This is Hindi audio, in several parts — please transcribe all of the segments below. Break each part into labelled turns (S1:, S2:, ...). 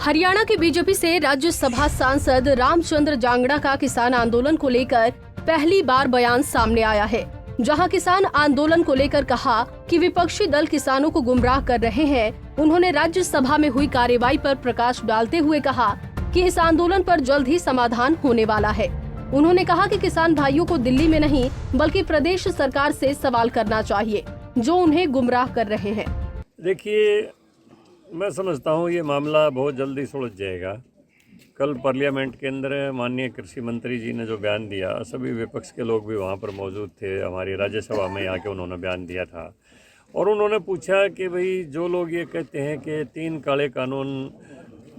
S1: हरियाणा के बीजेपी से राज्यसभा सांसद रामचंद्र जांगड़ा का किसान आंदोलन को लेकर पहली बार बयान सामने आया है, जहां किसान आंदोलन को लेकर कहा कि विपक्षी दल किसानों को गुमराह कर रहे हैं। उन्होंने राज्यसभा में हुई कार्रवाई पर प्रकाश डालते हुए कहा कि इस आंदोलन पर जल्द ही समाधान होने वाला है। उन्होंने कहा कि किसान भाइयों को दिल्ली में नहीं बल्कि प्रदेश सरकार से सवाल करना चाहिए, जो उन्हें गुमराह कर रहे हैं।
S2: देखिए, मैं समझता हूँ ये मामला बहुत जल्दी सुलझ जाएगा। कल पार्लियामेंट के अंदर माननीय कृषि मंत्री जी ने जो बयान दिया, सभी विपक्ष के लोग भी वहाँ पर मौजूद थे। हमारी राज्यसभा में आके उन्होंने बयान दिया था और उन्होंने पूछा कि भाई जो लोग ये कहते हैं कि 3 काले कानून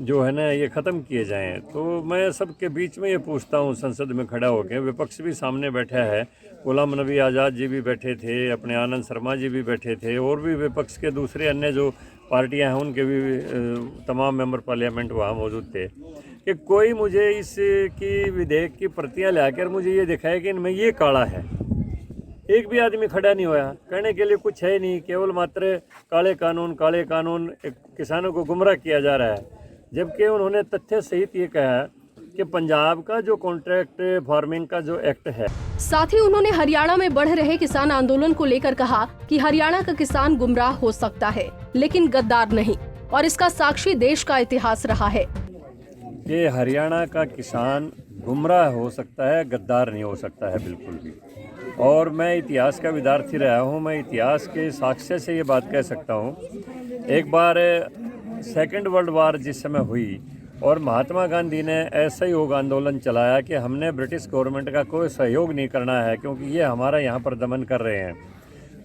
S2: जो है ना ये ख़त्म किए जाएं, तो मैं सबके बीच में ये पूछता हूँ, संसद में खड़ा होकर, विपक्ष भी सामने बैठा है, गुलाम नबी आज़ाद जी भी बैठे थे, अपने आनंद शर्मा जी भी बैठे थे और भी विपक्ष के दूसरे अन्य जो पार्टियां हैं उनके भी तमाम मेंबर पार्लियामेंट वहाँ मौजूद थे, कि कोई मुझे इसकी विधेयक की प्रतियां लाकर मुझे ये दिखाए कि इनमें ये काला है। एक भी आदमी खड़ा नहीं हुआ, कहने के लिए कुछ है नहीं, केवल मात्र काले कानून किसानों को गुमराह किया जा रहा है। जबकि उन्होंने तथ्य सहित ये कहा कि पंजाब का जो कॉन्ट्रैक्ट फार्मिंग का जो एक्ट है।
S1: साथ ही उन्होंने हरियाणा में बढ़ रहे किसान आंदोलन को लेकर कहा कि हरियाणा का किसान गुमराह हो सकता है लेकिन गद्दार नहीं, और इसका साक्षी देश का इतिहास रहा है।
S2: ये हरियाणा का किसान गुमराह हो सकता है, गद्दार नहीं हो सकता है बिल्कुल भी। और मैं इतिहास का विद्यार्थी रहा हूँ, मैं इतिहास के साक्ष्य से ये बात कह सकता हूँ। एक बार सेकेंड वर्ल्ड वार जिस समय हुई और महात्मा गांधी ने ऐसा ही योग आंदोलन चलाया कि हमने ब्रिटिश गवर्नमेंट का कोई सहयोग नहीं करना है क्योंकि ये हमारा यहाँ पर दमन कर रहे हैं।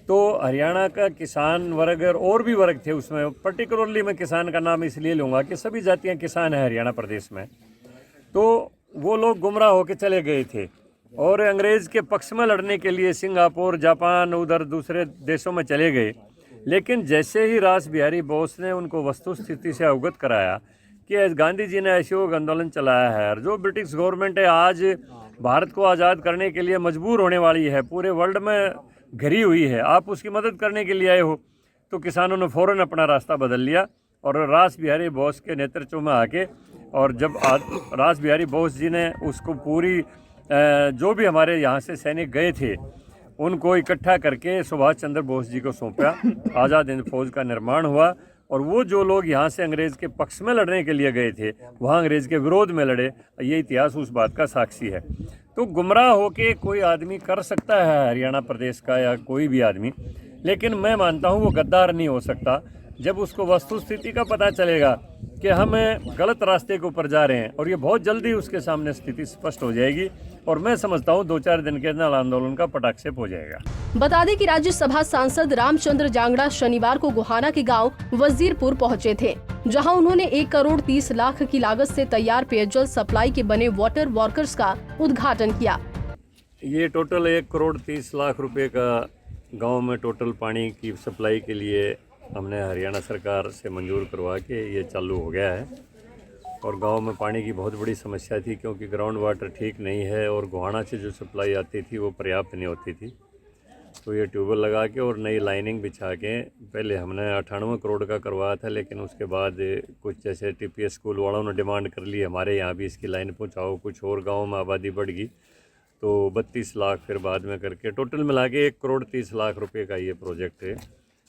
S2: तो हरियाणा का किसान वर्ग और भी वर्ग थे उसमें, पर्टिकुलरली मैं किसान का नाम इसलिए लूँगा कि सभी जातियाँ किसान हैं हरियाणा प्रदेश में। तो वो लोग गुमराह होकर चले गए थे और अंग्रेज़ के पक्ष में लड़ने के लिए सिंगापुर, जापान, उधर दूसरे देशों में चले गए। लेकिन जैसे ही रास बिहारी बोस ने उनको वस्तु स्थिति से अवगत कराया कि गांधी जी ने असहयोग आंदोलन चलाया है और जो ब्रिटिश गवर्नमेंट है आज भारत को आज़ाद करने के लिए मजबूर होने वाली है, पूरे वर्ल्ड में घिरी हुई है, आप उसकी मदद करने के लिए आए हो, तो किसानों ने फ़ौरन अपना रास्ता बदल लिया और रास बिहारी बोस के नेतृत्व में आके, और जब रास बिहारी बोस जी ने उसको पूरी जो भी हमारे यहाँ से सैनिक गए थे उनको इकट्ठा करके सुभाष चंद्र बोस जी को सौंपा, आज़ाद हिंद फौज का निर्माण हुआ और वो जो लोग यहाँ से अंग्रेज़ के पक्ष में लड़ने के लिए गए थे वहाँ अंग्रेज़ के विरोध में लड़े। ये इतिहास उस बात का साक्षी है। तो गुमराह होके कोई आदमी कर सकता है हरियाणा प्रदेश का या कोई भी आदमी, लेकिन मैं मानता हूँ वो गद्दार नहीं हो सकता। जब उसको वस्तु स्थिति का पता चलेगा कि हम गलत रास्ते के ऊपर जा रहे हैं, और ये बहुत जल्दी उसके सामने स्थिति स्पष्ट हो जाएगी और मैं समझता हूँ 2-4 दिन के अंदर आंदोलन का पटाक्षेप हो जाएगा।
S1: बता दें कि राज्यसभा सांसद रामचंद्र जांगड़ा शनिवार को गोहाना के गांव वजीरपुर पहुंचे थे, जहां उन्होंने 1 करोड़ 30 लाख की लागत से तैयार पेयजल सप्लाई के बने वाटर वर्कर्स का उद्घाटन किया।
S2: ये टोटल 1 करोड़ 30 लाख रुपए का गाँव में टोटल पानी की सप्लाई के लिए हमने हरियाणा सरकार से मंजूर करवा के ये चालू हो गया है। और गांव में पानी की बहुत बड़ी समस्या थी क्योंकि ग्राउंड वाटर ठीक नहीं है और गोहाना से जो सप्लाई आती थी वो पर्याप्त नहीं होती थी। तो ये ट्यूबवेल लगा के और नई लाइनिंग बिछा के पहले हमने 98 करोड़ का करवाया था, लेकिन उसके बाद कुछ जैसे टीपीएस स्कूल वालों ने डिमांड कर ली हमारे यहाँ भी इसकी लाइन पहुँचाओ, कुछ और गाँव में आबादी बढ़ गई तो 32 लाख फिर बाद में करके टोटल मिला के 1 करोड़ 30 लाख रुपये का ये प्रोजेक्ट है।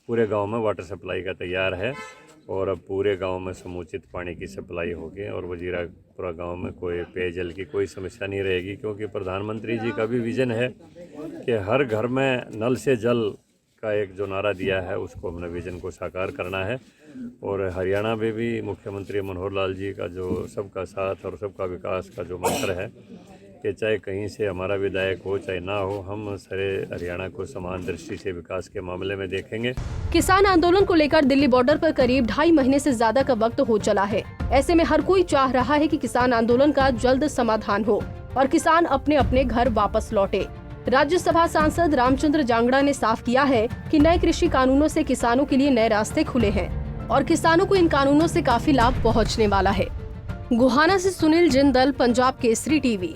S2: पूरे गांव में वाटर सप्लाई का तैयार है और अब पूरे गांव में समुचित पानी की सप्लाई होगी और वजीरापुरा गांव में कोई पेयजल की कोई समस्या नहीं रहेगी, क्योंकि प्रधानमंत्री जी का भी विज़न है कि हर घर में नल से जल का एक जो नारा दिया है उसको हमने विज़न को साकार करना है। और हरियाणा में भी मुख्यमंत्री मनोहर लाल जी का जो सबका साथ और सबका विकास का जो मंत्र है कि चाहे कहीं से हमारा विधायक हो चाहे ना हो, हम सारे हरियाणा को समान दृष्टि से विकास के मामले में देखेंगे।
S1: किसान आंदोलन को लेकर दिल्ली बॉर्डर पर करीब 2.5 महीने से ज्यादा का वक्त हो चला है। ऐसे में हर कोई चाह रहा है कि किसान आंदोलन का जल्द समाधान हो और किसान अपने अपने घर वापस लौटे। राज्यसभा सांसद रामचंद्र जांगड़ा ने साफ किया है कि नए कृषि कानूनों से किसानों के लिए नए रास्ते खुले हैं और किसानों को इन कानूनों से काफी लाभ पहुँचने वाला है। गोहाना से सुनील जिंदल, पंजाब केसरी टीवी।